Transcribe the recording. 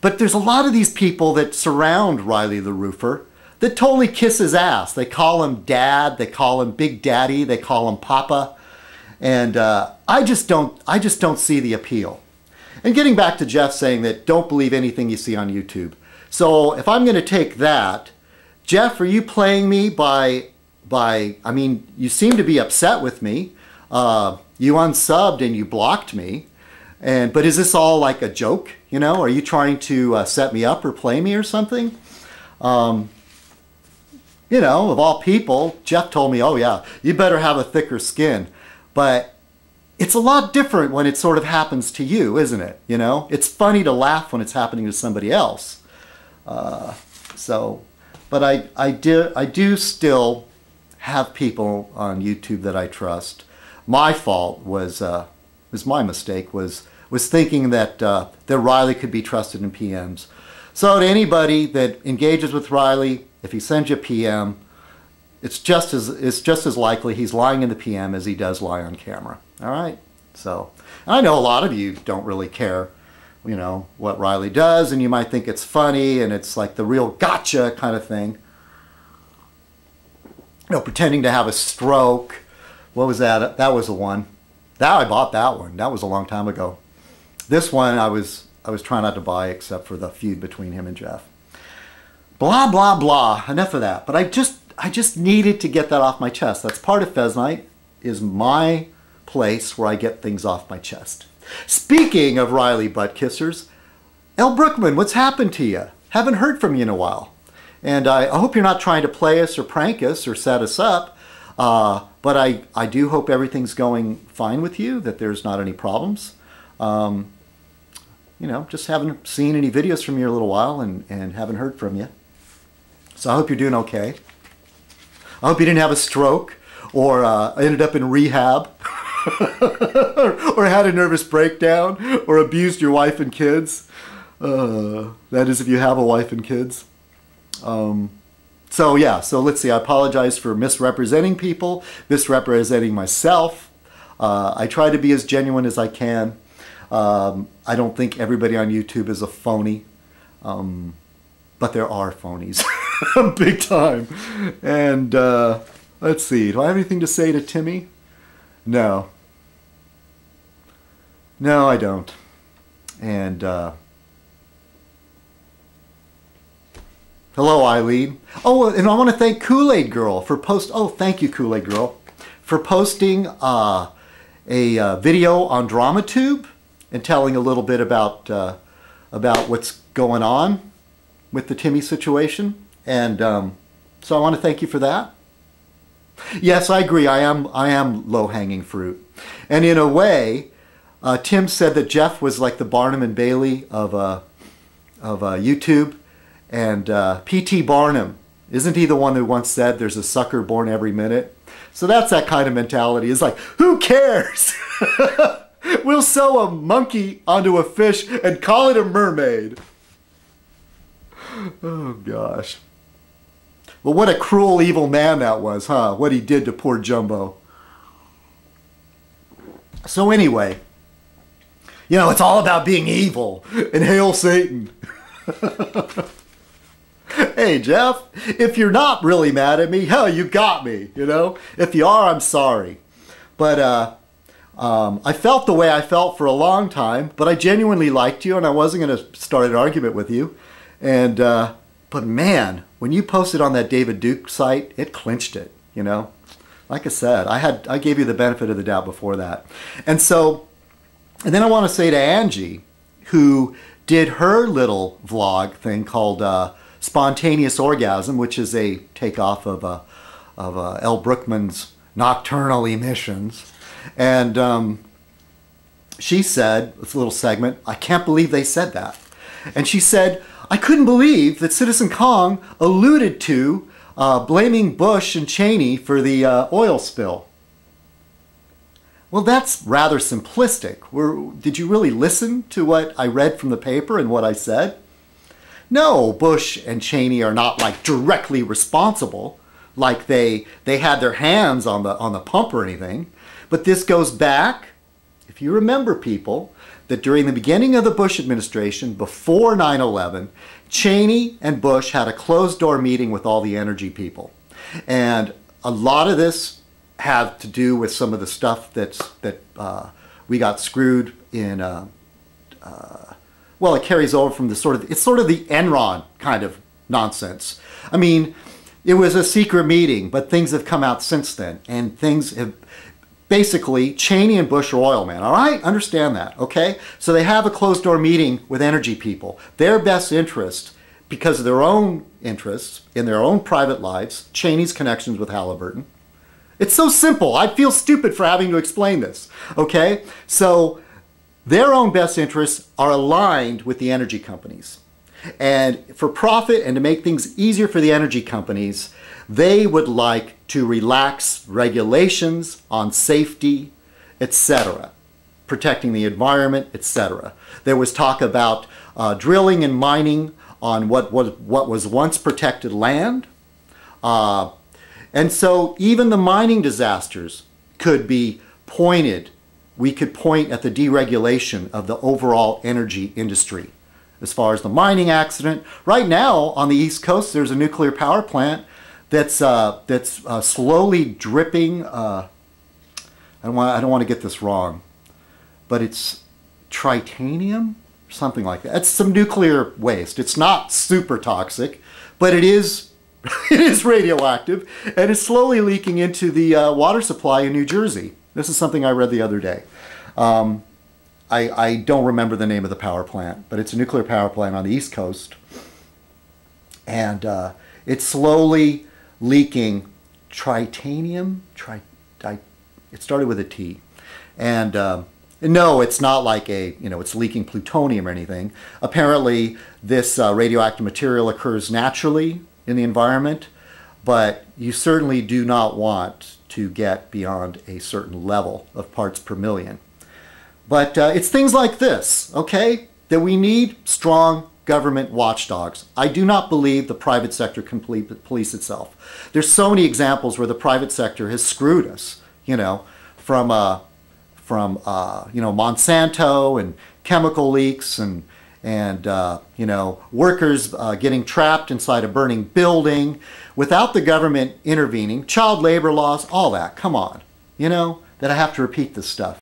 But there's a lot of these people that surround Riley the Roofer that totally kiss his ass. They call him Dad, they call him Big Daddy, they call him Papa. And I just don't see the appeal. And getting back to Jeff saying that don't believe anything you see on YouTube. So if I'm going to take that, Jeff, are you playing me by, I mean, you seem to be upset with me. You unsubbed and you blocked me. But is this all like a joke? You know, are you trying to set me up or play me or something? You know, of all people, Jeff told me, oh yeah, you better have a thicker skin. But it's a lot different when it sort of happens to you, isn't it? You know, it's funny to laugh when it's happening to somebody else. But I do still have people on YouTube that I trust. My fault was my mistake was thinking that that Riley could be trusted in PMs. So to anybody that engages with Riley, if he sends you a PM, it's just as likely he's lying in the PM as he does lie on camera. All right. So and I know a lot of you don't really care, you know, what Riley does, and you might think it's funny and it's like the real gotcha kind of thing. You know, pretending to have a stroke. What was that? That was the one. I bought that one. That was a long time ago. This one I was trying not to buy except for the feud between him and Jeff. Blah, blah, blah. Enough of that. But I just needed to get that off my chest. That's part of Fez Night, is my place where I get things off my chest. Speaking of Riley butt kissers, L. Brookman, what's happened to you? Haven't heard from you in a while. And I hope you're not trying to play us or prank us or set us up. But I do hope everything's going fine with you, that there's not any problems. You know, just haven't seen any videos from you in a little while and haven't heard from you. So I hope you're doing okay. I hope you didn't have a stroke or ended up in rehab or had a nervous breakdown or abused your wife and kids. That is if you have a wife and kids. So yeah, so let's see, I apologize for misrepresenting people, misrepresenting myself. I try to be as genuine as I can. I don't think everybody on YouTube is a phony, but there are phonies, big time. And let's see, do I have anything to say to Timmy? No. No, I don't. And hello, Eileen. Oh, and I want to thank Kool-Aid Girl for thank you, Kool-Aid Girl, for posting a video on DramaTube and telling a little bit about what's going on with the Timmy situation. And so I want to thank you for that. Yes, I agree. I am low-hanging fruit. And in a way, Tim said that Jeff was like the Barnum and Bailey of YouTube. And P.T. Barnum, isn't he the one who once said there's a sucker born every minute? So that's that kind of mentality. It's like, who cares? We'll sew a monkey onto a fish and call it a mermaid. Oh, gosh. Well, what a cruel, evil man that was, huh? What he did to poor Jumbo. So anyway, you know, it's all about being evil. And hail Satan. Hey, Jeff, if you're not really mad at me, hell, you got me, you know? If you are, I'm sorry. But I felt the way I felt for a long time, but I genuinely liked you, and I wasn't going to start an argument with you. And but man, when you posted on that David Duke site, it clinched it, you know? Like I said, I gave you the benefit of the doubt before that. And then I want to say to Angie, who did her little vlog thing called Spontaneous Orgasm, which is a takeoff of L. Brookman's Nocturnal Emissions. And she said, this little segment, I can't believe they said that. And she said, I couldn't believe that citizenkong alluded to blaming Bush and Cheney for the oil spill. Well, that's rather simplistic. Did you really listen to what I read from the paper and what I said? No, Bush and Cheney are not like directly responsible, like they had their hands on the pump or anything. But this goes back, if you remember, people, that during the beginning of the Bush administration, before 9/11, Cheney and Bush had a closed-door meeting with all the energy people. And a lot of this had to do with some of the stuff that we got screwed in. Well, it carries over from it's sort of the Enron kind of nonsense. I mean, it was a secret meeting, but things have come out since then, and things have basically, Cheney and Bush are oil men, all right? Understand that, okay? So they have a closed-door meeting with energy people. Their best interest, because of their own interests in their own private lives, Cheney's connections with Halliburton. It's so simple. I feel stupid for having to explain this, okay? So their own best interests are aligned with the energy companies. And for profit and to make things easier for the energy companies, they would like to relax regulations on safety, etc., protecting the environment, etc. There was talk about drilling and mining on what was once protected land. And so even the mining disasters could be pointed, we could point at the deregulation of the overall energy industry. As far as the mining accident, right now on the East Coast, there's a nuclear power plant that's slowly dripping. I don't want to get this wrong, but it's tritanium, something like that. It's some nuclear waste. It's not super toxic, but it is radioactive, and it's slowly leaking into the water supply in New Jersey. This is something I read the other day. I don't remember the name of the power plant, but it's a nuclear power plant on the East Coast. And it's slowly leaking tritanium. It started with a T. And no, it's not like it's leaking plutonium or anything. Apparently, this radioactive material occurs naturally in the environment, but you certainly do not want to get beyond a certain level of parts per million. But it's things like this, okay, that we need strong government watchdogs. I do not believe the private sector can police itself. There's so many examples where the private sector has screwed us, from Monsanto and chemical leaks and workers getting trapped inside a burning building without the government intervening, child labor laws, all that. Come on, that I have to repeat this stuff.